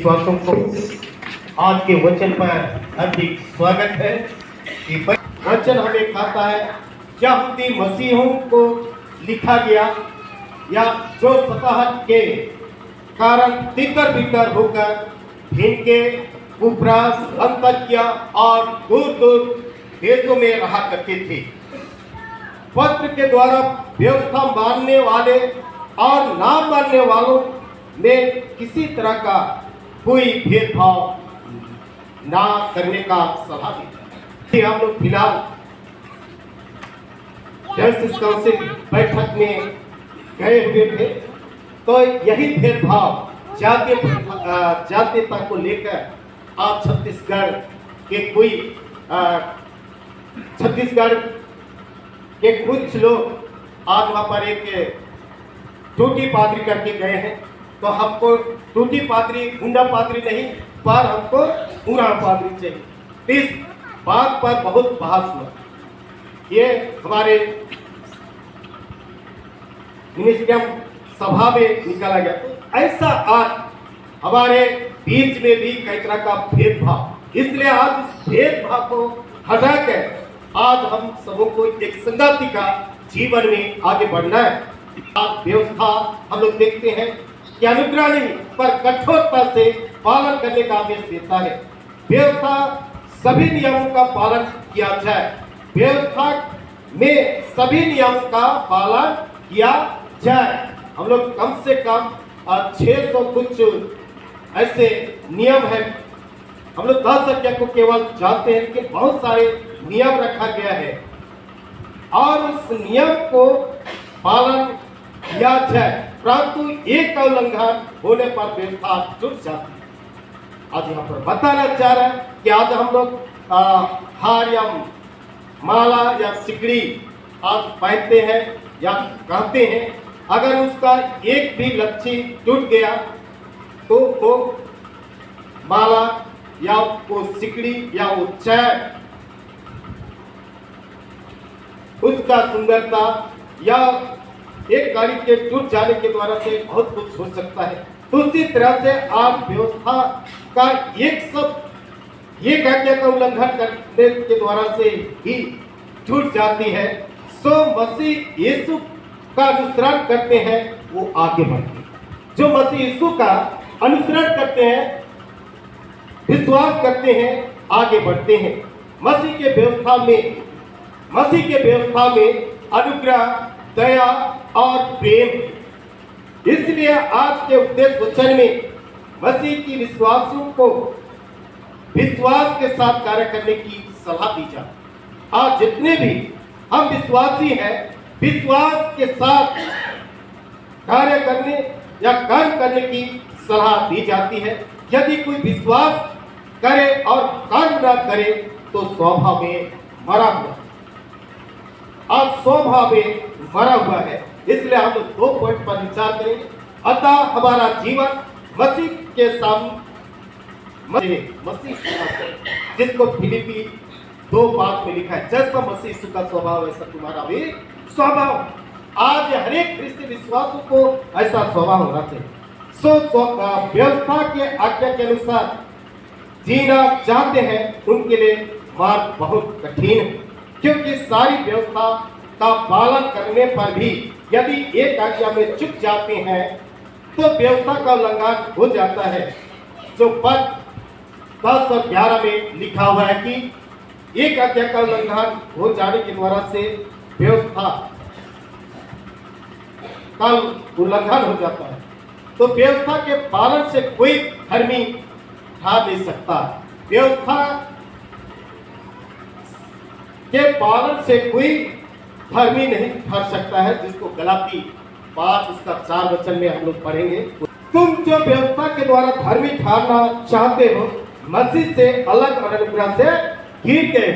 विश्वासों को आज के वचन पर अधिक स्वागत है कि वचन हमें कहता है यहूदी मसीहों को लिखा गया या जो सतह के कारण तितर बितर होकर भिनके कुप्रास अंतकिया और दूर दूर देशों में रहा करते थे। पत्र के द्वारा व्यवस्था मानने वाले और ना मानने वालों में किसी तरह का कोई भेदभाव ना करने का सलाह दी। हम लोग फिलहाल काउंसिल बैठक में गए हुए थे, तो यही भेदभाव जातीयता को लेकर आज छत्तीसगढ़ के कुछ लोग आज वहाँ पर एक टूटी पादरी करके गए हैं। तो हमको टूटी पादरी गुंडा पादरी नहीं, पर हमको पूरा पादरी चाहिए। इस बात पर बहुत बहस हुआ। ये हमारे मिनिस्ट्रियम सभा में निकाला गया। तो ऐसा आज हमारे बीच में भी कई तरह का भेदभाव, इसलिए आज इस भेदभाव को हटाकर आज हम सबों को एक संगति का जीवन में आगे बढ़ना है। आज व्यवस्था हम लोग देखते हैं कि अनुग्रह नहीं पर कठोरता से पालन करने का आदेश देता है। व्यवस्था सभी नियमों का पालन किया जाए, व्यवस्था में सभी नियमों का पालन किया जाए। हम लोग कम से कम 600 कुछ ऐसे नियम है। हम लोग 10 संख्या को केवल जानते हैं कि बहुत सारे नियम रखा गया है और उस नियम को पालन किया जाए, परंतु एक का उल्लंघन होने पर व्यवस्था टूट जाती है। आज यहाँ पर बताना चाह रहा है कि आज हम लोग हार या माला या सिकड़ी आज पहनते हैं या कहते हैं, अगर उसका एक भी लच्छी टूट गया तो वो माला या वो सिकड़ी या वो चैन उसका सुंदरता या एक गाड़ी के टूट जाने के द्वारा से बहुत कुछ हो सकता है। तो उसी तरह से आज व्यवस्था का एक सब ये आज्ञा का उल्लंघन करने के द्वारा से ही टूट जाती है। सो मसीह यीशु का अनुसरण करते हैं वो आगे बढ़ते हैं। जो मसीह यीशु का अनुसरण करते हैं, विश्वास करते हैं, आगे बढ़ते हैं। मसीह के व्यवस्था में अनुग्रह, दया और प्रेम। इसलिए आज के उपदेश वचन में मसीह की विश्वासियों को विश्वास के साथ कार्य करने की सलाह दी जाए। आज जितने भी हम विश्वासी हैं, विश्वास के साथ कार्य करने या कर्म करने की सलाह दी जाती है। यदि कोई विश्वास करे और कर्म न करे तो स्वभाव में मरा हुआ, आज स्वभाव में मरा हुआ है। इसलिए हम 2 पॉइंट पर विचार करेंगे। अतः हमारा जीवन मसीह के सामने जिसको फिलिपी 2:5 में लिखा है, जैसा मसीह यीशु का स्वभाव वैसा तुम्हारा भी स्वभाव। आज हर एक ख्रिस्ती विश्वासों को ऐसा स्वभाव होना चाहिए। व्यवस्था के आज्ञा के अनुसार जीना चाहते हैं उनके लिए मार्ग बहुत कठिन है, क्योंकि सारी व्यवस्था का पालन करने पर भी यदि एक आज्ञा में चूक जाते हैं तो व्यवस्था का उल्लंघन हो जाता है। जो पद 10 और 11 में लिखा हुआ है कि एक आज्ञा का उल्लंघन हो जाने के द्वारा से व्यवस्था का उल्लंघन हो जाता है। तो व्यवस्था के पालन से कोई धर्मी ठहर नहीं सकता। व्यवस्था के पालन से कोई धर्मी नहीं ठहर सकता है, जिसको गलाती 5 उसका 4 वचन में हम लोग पढ़ेंगे। तुम जो व्यवस्था के द्वारा धर्मी ठहरना चाहते हो, मसीह से अलग और अनुग्रह से गिर गए।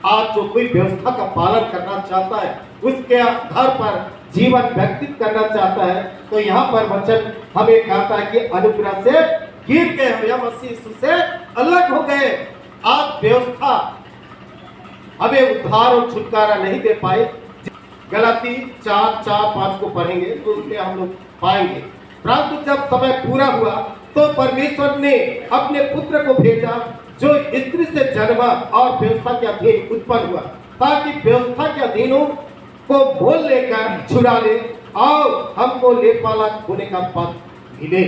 आज जो कोई व्यवस्था का पालन करना चाहता है, उसके आधार पर जीवन व्यतीत करना चाहता है, तो यहाँ पर वचन हमें कहता है कि अनुग्रह से गिर गए हो या मसीह यीशु से अलग हो गए। आज व्यवस्था हमें उद्धार और छुटकारा नहीं दे पाए। गलाती 4:4-5 को पढ़ेंगे तो उसमें हम लोग पाएंगे। परंतु जब समय पूरा हुआ तो परमेश्वर ने अपने पुत्र को भेजा जो स्त्री से जन्मा और व्यवस्था के अधीन उत्पन्न हुआ, ताकि व्यवस्था के अधीनों को मोल लेकर छुड़ा ले और हमको लेपालक होने का पद मिले।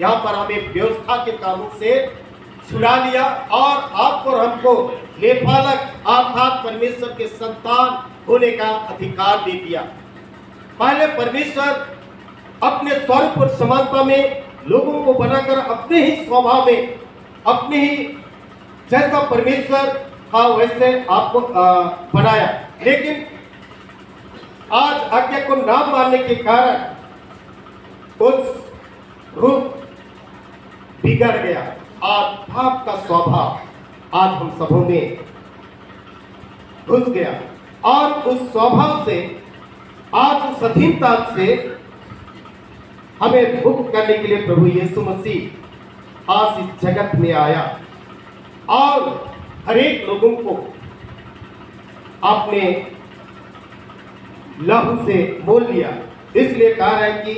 यहाँ पर हमें व्यवस्था के कानून से छुड़ा लिया और आपको और हमको लेपालक अर्थात परमेश्वर के संतान होने का अधिकार दे दिया। पहले परमेश्वर अपने स्वरूप और समानता में लोगों को बनाकर अपने ही स्वभाव में, अपने ही जैसा परमेश्वर था वैसे आपको बनाया, लेकिन आज आज्ञा को ना मानने के कारण उस रूप बिगड़ गया और पाप का स्वभाव आज हम सबों में घुस गया और उस स्वभाव से आज उस अधीनता से हमें मुक्त करने के लिए प्रभु यीशु मसीह आज इस जगत में आया और हरेक लोगों को अपने लहू से मोल लिया। इसलिए कहा है कि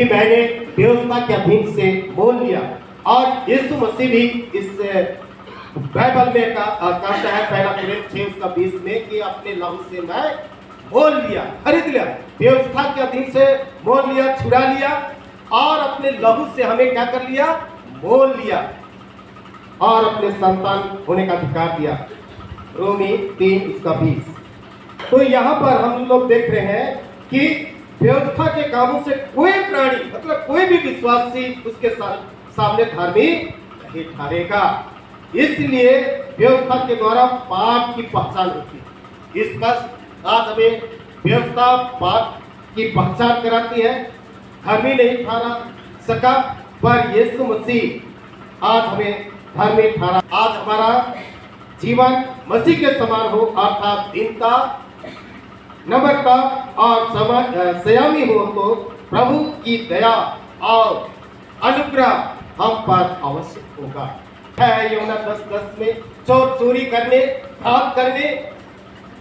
मैंने व्यवस्था के अधीन से मोल लिया। और यीशु मसीह भी इस बाइबल में कहता है पहला कुरिन्थियों 6:20 में कि अपने लहू से मैं मोल लिया, खरीद लिया, व्यवस्था के अधीन से मोल लिया, छुड़ा लिया और अपने लहू से हमें क्या कर लिया, मोल लिया और अपने संतान होने का अधिकार दिया। रोमी 3:20। तो यहाँ पर हम लोग देख रहे हैं कि व्यवस्था के कामों से कोई प्राणी मतलब कोई भी विश्वासी उसके सामने धार्मिक नहीं ठहरेगा। इसलिए व्यवस्था के द्वारा पाप की पहचान होती है। इस पर आज हमें व्यवस्था पाप की पहचान कराती है। धर्मी नहीं ठहरा सका पर यीशु मसीह आज हमें धर्मी ठहरा। आज हमारा जीवन मसीह के समान हो अर्थात दीनता, नम्रता और संयमी हो तो प्रभु की दया और अनुग्रह हम पर आवश्यक होगा। है यूहन्ना 10:10 में चोर चोरी करने, घात करने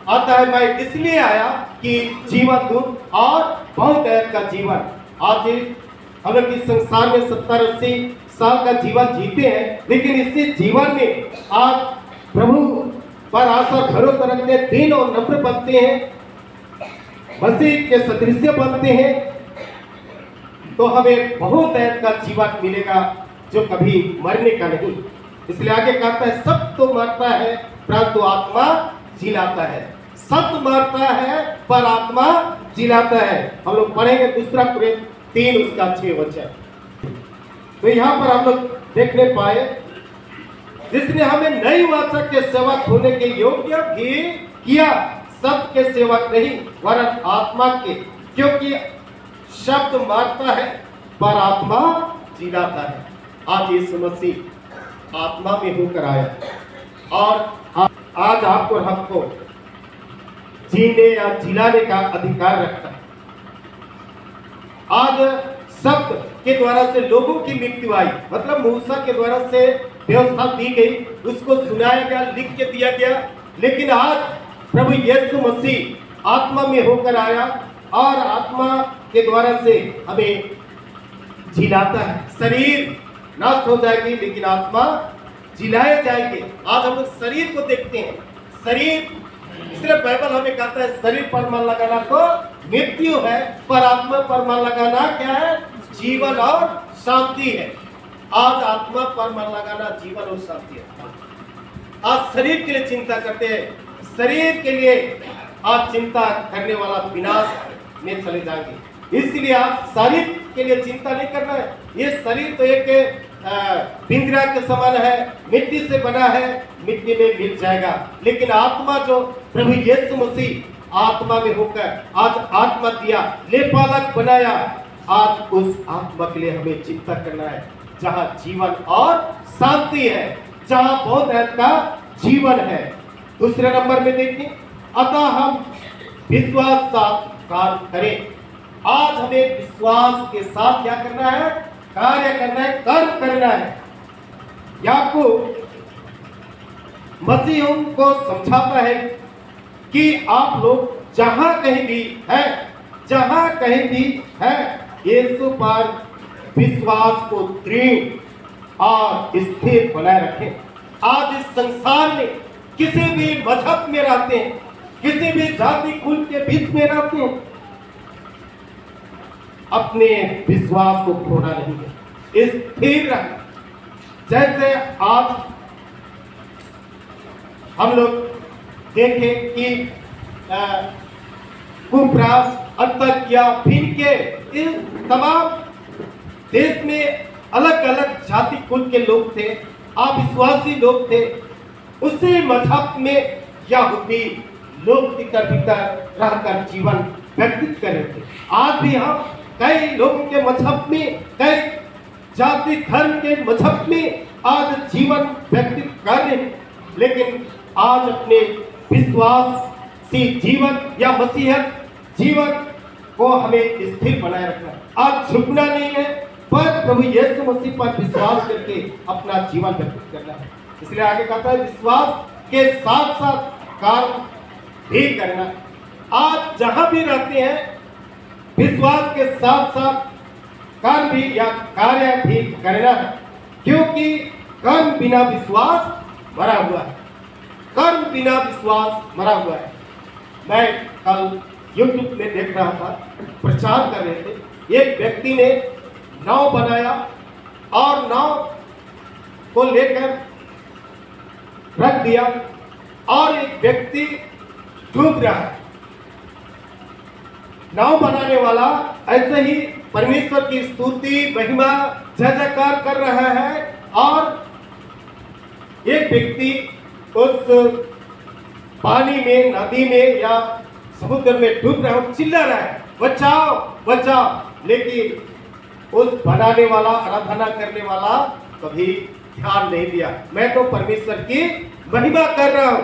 आता है, मैं इसलिए आया कि जीवन दूं और बहुत ऐश का जीवन। आज हम लोग इस संसार में 70-80 साल का जीवन जीते हैं, लेकिन इसी जीवन में आज प्रभु पर आशा भरोसा रखते हैं, दीन और नम्र बनते हैं, मसीह के सदृश्य बनते हैं, तो हमें बहुत ऐश का जीवन मिलेगा जो कभी मरने का नहीं। इसलिए आगे कहता है सब तो मरता है परंतु आत्मा जिलाता है। सत्य मरता है पर आत्मा जिलाता है। हम लोग पढ़ेंगे 2 कुरिन्थियों 3:6। तो यहाँ पर हम लोग देखने पाए जिसने हमें नई वाचा के सेवक होने के योग्य भी किया, सत्य के सेवक नहीं वरन आत्मा के, क्योंकि शब्द मारता है पर आत्मा जिलाता है। आज यीशु मसीह आत्मा में होकर आया और आज आपको और हमको जीने या जिलाने का अधिकार रखता है। आज शब्द के द्वारा से लोगों की मृत्यु आई, मतलब मूसा के द्वारा से व्यवस्था दी गई, उसको सुनाया गया, लिख के दिया गया, लेकिन आज प्रभु यीशु मसीह आत्मा में होकर आया और आत्मा के द्वारा से हमें जिलाता है। शरीर नष्ट हो जाएगी लेकिन आत्मा जिलाए जाएंगे। आज हम लोग शरीर को देखते हैं, शरीर, इसलिए बाइबल हमें कहता है शरीर पर मन लगाना तो मृत्यु है पर आत्मा पर मन लगाना क्या है, जीवन और शांति है। आज आत्मा पर मन लगाना जीवन और शांति है। आज शरीर के लिए चिंता करते हैं, शरीर के लिए आज चिंता करने वाला विनाश में चले जाएंगे। इसलिए आज शरीर के लिए चिंता नहीं करना है। ये शरीर तो एक पिंजरा के समान है, मिट्टी से बना है, मिट्टी में मिल जाएगा, लेकिन आत्मा जो प्रभु यीशु मसीह आत्मा में होकर आज आत्मा दिया, लेपालक बनाया, आज उस आत्मा के लिए हमें चिंता करना है जहाँ जीवन और शांति है, जहाँ बहुत का जीवन है। दूसरे नंबर में देखिए, अतः हम विश्वास साथ कार्य करें। आज हमें विश्वास के साथ क्या करना है, कार्य करना है, कर्म करना है। याकूब मसीह को समझाता है कि आप लोग जहां कहीं भी हैं, जहां कहीं भी है, यीशु पर विश्वास को दृढ़ और स्थिर बनाए रखें। आज इस संसार में किसी भी मजहब में रहते हैं, किसी भी जाति कुल के बीच में रहते हैं, अपने विश्वास को खोना नहीं है, स्थिर रखना। जैसे आज हम लोग देखें कि कुप्रास, अंतकिया, फिर के इस तमाम देश में अलग अलग जाति कुल के लोग थे, अविश्वासी लोग थे। उसी मजहब में यहूदी लोग भीतर रहकर जीवन व्यतीत कर रहे थे। आज भी हम कई लोगों के मजहब में, कई जाति धर्म के मजहब में आज जीवन व्यतीत कर रहे हैं, लेकिन आज अपने विश्वासी जीवन या मसीहत जीवन को हमें स्थिर बनाए रखना है। आज झुकना नहीं है, पर प्रभु यीशु मसीह पर विश्वास करके अपना जीवन व्यतीत करना है। इसलिए आगे कहता है विश्वास के साथ साथ कार्य भी करना। आज जहां भी रहते हैं, विश्वास के साथ साथ कर्म भी या कार्य भी करना है, क्योंकि कर्म बिना विश्वास मरा हुआ है। कर्म बिना विश्वास मरा हुआ है। मैं कल YouTube में देख रहा था, प्रचार कर रहे थे, एक व्यक्ति ने नाव बनाया और नाव को लेकर रख दिया और एक व्यक्ति डूब रहा है। नाव बनाने वाला ऐसे ही परमेश्वर की स्तुति, महिमा, जय जयकार कर रहा है और एक व्यक्ति उस पानी में, नदी में या समुद्र में डूब रहा है, चिल्ला रहा है बचाओ बचाओ, लेकिन उस बनाने वाला, आराधना करने वाला कभी ध्यान नहीं दिया। मैं तो परमेश्वर की महिमा कर रहा हूं,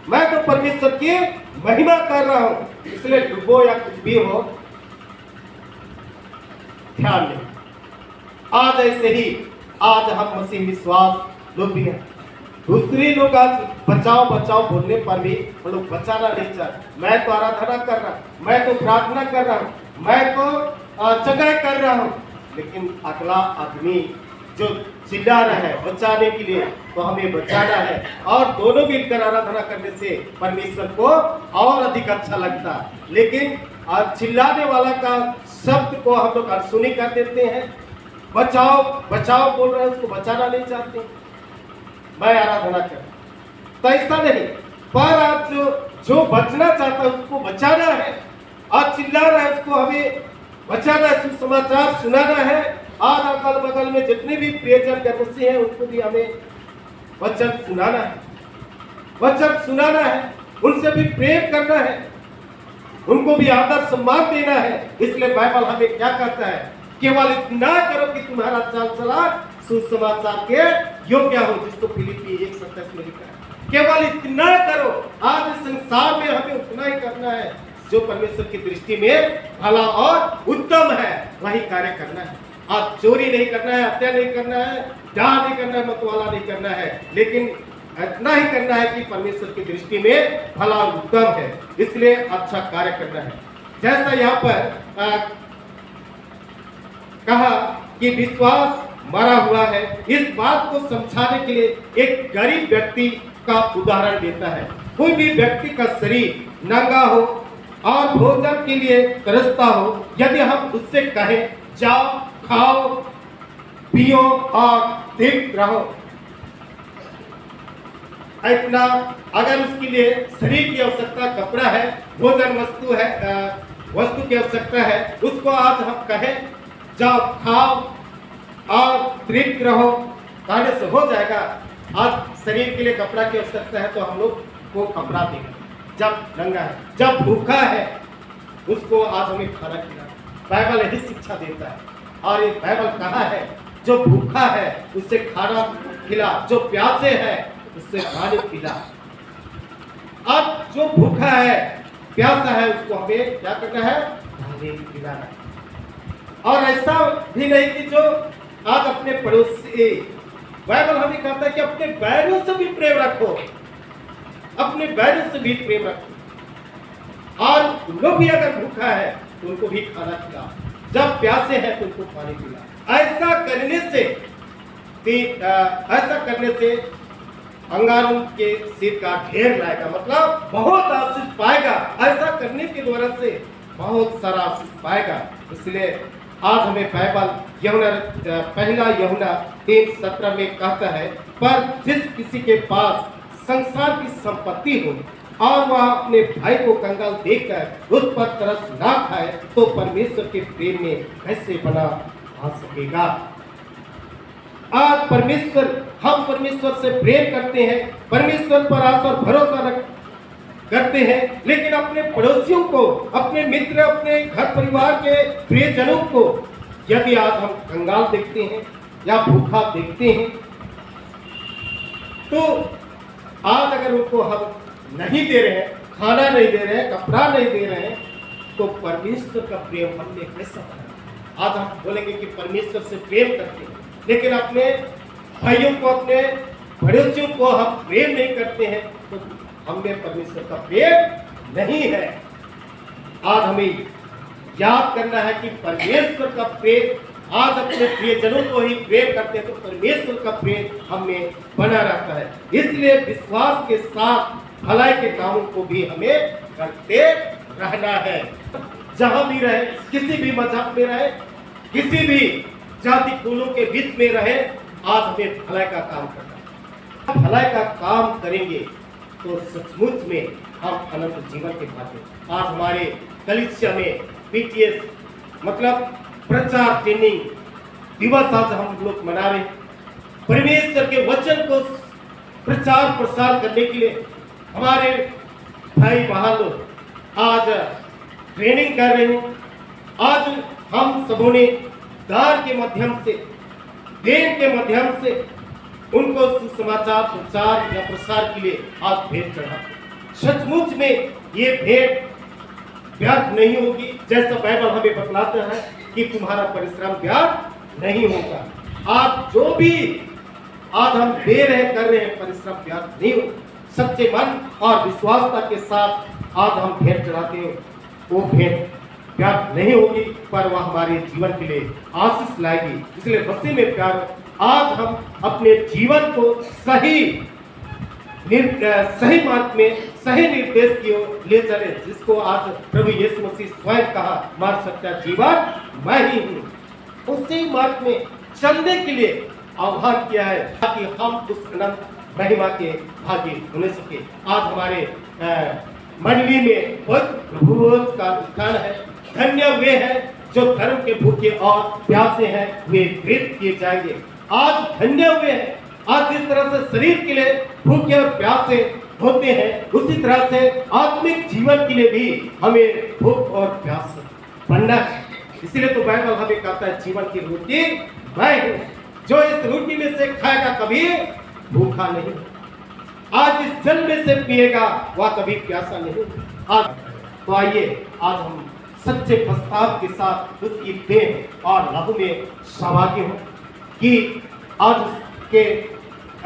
मैं तो परमेश्वर की महिमा कर रहा हूं, इसलिए डूबो या कुछ भी हो, ध्यान नहीं। आज ऐसे ही आज हम मसीह विश्वास लोग भी हैं। दूसरे लोग आज बचाओ बचाओ बोलने पर भी हम लोग बचाना नहीं चाहते। मैं तो आराधना कर रहा हूं, मैं तो प्रार्थना कर रहा हूं, मैं तो जगह कर रहा हूं, लेकिन अगला आदमी जो चिल्ला रहा है बचाने के लिए, तो हमें बचाना है। और दोनों मिलकर आराधना करने से परमेश्वर को और अधिक अच्छा लगता है। लेकिन चिल्लाने वाला का शब्द को हम लोग अनसुनी कर देते हैं, बचाओ बचाओ बोल रहे हैं, उसको बचाना नहीं चाहते। मैं आराधना कर, तो ऐसा नहीं, पर आज जो बचना चाहता है उसको बचाना है, आज चिल्ला रहा है उसको हमें बचाना है, सुसमाचार सुनाना है। आज अगल बगल में जितने भी प्रियजन गर्भवती हैं उनको भी हमें वचन सुनाना है, वचन सुनाना है, उनसे भी प्रेम करना है, उनको भी आदर सम्मान देना है। इसलिए बाइबल हमें क्या कहता है, केवल इतना करो कि तुम्हारा चाल चलन सुसमाचार के योग्य हो, जिसको फिलिप्पी 1:27 में लिखा है। केवल इतना करो। आज इस संसार में हमें उतना ही करना है जो परमेश्वर की दृष्टि में भला और उत्तम है, वही कार्य करना है। आज चोरी नहीं करना है, हत्या नहीं करना है, डाह नहीं करना है, मतवाला नहीं करना है, लेकिन इतना ही करना है कि परमेश्वर की दृष्टि में भला और उत्तम है, इसलिए अच्छा कार्य करना है। जैसा यहाँ पर कहा कि विश्वास मरा हुआ है, इस बात को समझाने के लिए एक गरीब व्यक्ति का उदाहरण देता है। कोई भी व्यक्ति का शरीर नंगा हो और भोजन के लिए तरसता हो, यदि हम उससे कहें जाओ खाओ पियो और तृप्त रहो, इतना अगर उसके लिए शरीर की आवश्यकता कपड़ा है, भोजन वस्तु है, वस्तु की आवश्यकता है, उसको आज हम कहें जाओ खाओ और तृप्त रहो, कहने से हो जाएगा। आज शरीर के लिए कपड़ा की आवश्यकता है तो हम लोग को कपड़ा देगा, जब नंगा है, जब भूखा है उसको आज हमें खाना खिलाना। बाइबल यही शिक्षा देता है, और ये बाइबल कहा है जो भूखा है उससे खाना खिला, जो प्यासे है उससे पानी पिला। अब जो भूखा है प्यासा है उसको हमें क्या करना है, पानी पिलाना। और ऐसा भी नहीं कि जो आज अपने पड़ोसी, बाइबल हमें कहता है कि अपने बैरों से भी प्रेम रखो, अपने बैरों से भी प्रेम रखो। और लोग भी अगर भूखा है तो उनको भी खाना खिला, जब प्यासे हैं तो उनको पानी पिला। ऐसा करने से अंगारों के सिर का ढेर लाएगा, मतलब बहुत आशीष पाएगा। ऐसा करने के द्वारा से बहुत सारा आशीष पाएगा। इसलिए आज हमें बाइबल पहला यूहन्ना 3:17 में कहता है, पर जिस किसी के पास संसार की संपत्ति हो और वह अपने भाई को कंगाल देखकर उस पर तरस ना खाए तो परमेश्वर के प्रेम में कैसे बना आ सकेगा। आज हम परमेश्वर से प्रेम करते हैं, परमेश्वर पर आशा और भरोसा करते हैं, लेकिन अपने पड़ोसियों को, अपने मित्र, अपने घर परिवार के प्रियजनों को यदि आज हम कंगाल देखते हैं या भूखा देखते हैं, तो आज अगर उनको हम नहीं दे रहे हैं, खाना नहीं दे रहे हैं, कपड़ा नहीं दे रहे हैं, तो परमेश्वर का प्रेम हमने कैसा बना। आज हम बोलेंगे कि परमेश्वर से प्रेम करते हैं, लेकिन अपने भाइयों को, अपने पड़ोसियों को हम प्रेम नहीं करते हैं, तो हमें परमेश्वर का प्रेम नहीं है। आज हमें याद करना है कि परमेश्वर का प्रेम, आज अपने प्रियजनों को ही प्रेम करते हैं तो परमेश्वर का प्रेम हमें बना रहता है। इसलिए विश्वास के साथ भलाई के कामों को भी हमें करते रहना है। जहां भी रहे, किसी भी मजहब में रहे, किसी भी जाति कुलों के बीच में रहे, आज हमें भलाई का काम करना है। भलाई का काम करेंगे तो सचमुच में हम अनंत जीवन के पाते। आज हमारे कलीसिया में PTS मतलब प्रचार ट्रेनिंग दिवस आज हम लोग मना रहे। परमेश्वर के वचन को प्रचार प्रसार करने के लिए हमारे भाई बहन लोग आज ट्रेनिंग कर रहे हैं। आज हम सबों ने दान के माध्यम से, देन के माध्यम से उनको सुसमाचार प्रचार या प्रसार के लिए आज भेंट चढ़ा। सचमुच में ये भेंट व्यर्थ नहीं होगी, जैसा बाइबल हमें बतलाता है कि तुम्हारा परिश्रम व्यर्थ नहीं होगा। आज जो भी आज हम दे रहे कर रहे हैं, परिश्रम व्यर्थ नहीं होगा। सच्चे मन और विश्वासता के साथ आज हम भेंट चढ़ाते हैं, वो भेंट व्यर्थ नहीं होगी, पर वह हमारे जीवन के लिए आशीष लाएगी। इसलिए मसीह में प्यार, आज हम अपने जीवन को सही मार्ग में, सही निर्देश की ओर ले चले, जिसको आज प्रभु यीशु मसीह स्वयं कहा, मार्ग सच्चा जीवन मैं ही हूँ। उसी मार्ग में चलने के लिए आह्वान किया है ताकि हम उस अनंत महिमा के भागी होने सके। आज हमारे मंडली में भोज का स्थान है। धन्य वे हैं जो धर्म के भूखे और प्यासे हैं, वे तृप्त किए जाएंगे। आज धन्य वे हैं, आज जिस तरह से शरीर के लिए भूखे और प्यासे होते हैं, उसी तरह से आत्मिक जीवन के लिए भी हमें भूख और प्यास बनना है। इसलिए तो बाइबल हमें कहता है, जीवन की रोटी मैं हूँ, जो इस रोटी में से खाएगा कभी भूखा नहीं, आज इस जल में से पिएगा वह कभी प्यासा नहीं। आज तो आइए आज हम सच्चे प्रस्ताव के साथ उसकी देह और लहू में सहभागी हो कि आज के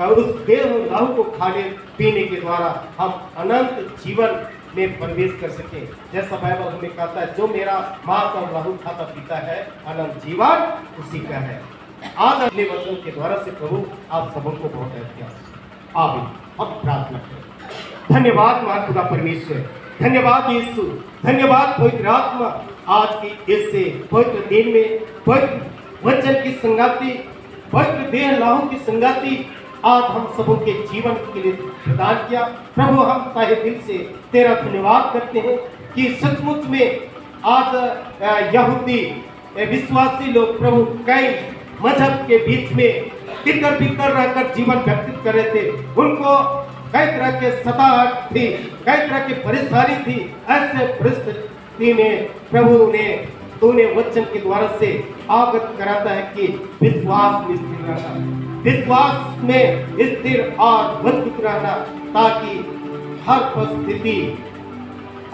उस देह और लहू को खाने पीने के द्वारा हम अनंत जीवन में प्रवेश कर सके। जैसा बाइबल हमें कहता है, जो मेरा मांस और लहू खाता पीता है, अनंत जीवन उसी का है। आज अपने वचन के द्वारा से प्रभु आप सबों को बहुत एहतियात आमीन। अब प्रार्थना करें। धन्यवाद महान खुदा परमेश्वर, धन्यवाद यीशु, धन्यवाद पवित्र आत्मा, आज की इस पवित्र दिन में पवित्र वचन की संगाति, पवित्र देह लहू की संगाति आज हम सबों के जीवन के लिए प्रदान किया। प्रभु हम तहे दिल से तेरा धन्यवाद करते हैं कि सचमुच में आज यहूदी विश्वासी लोग प्रभु कई मजहब के बीच में तितर बितर रहकर जीवन व्यतीत कर रहे थे। उनको कई तरह के सताहट थी, कई तरह की परेशानी थी। ऐसे परिस्थिति में प्रभु ने तूने वचन के द्वारा से अवगत कराता है कि विश्वास में स्थिर रहना, विश्वास में स्थिर और मजबूत रहना, ताकि हर परिस्थिति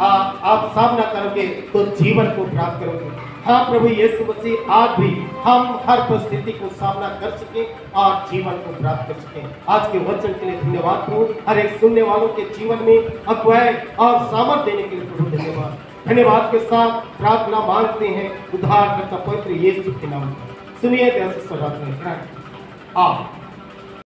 आप सामना करोगे तो जीवन को प्राप्त करोगे। हाँ प्रभु यीशु मसीह, आज भी हम हर परिस्थिति को सामना कर सके और जीवन को प्राप्त कर सके। आज के वचन के लिए धन्यवाद प्रभु, हर एक सुनने वालों के जीवन में अगुवाई और सामर्थ देने के लिए प्रभु धन्यवाद। धन्यवाद के साथ प्रार्थना मांगते हैं उद्धारकर्ता पवित्र यीशु के नाम में। सुनिए, हाँ।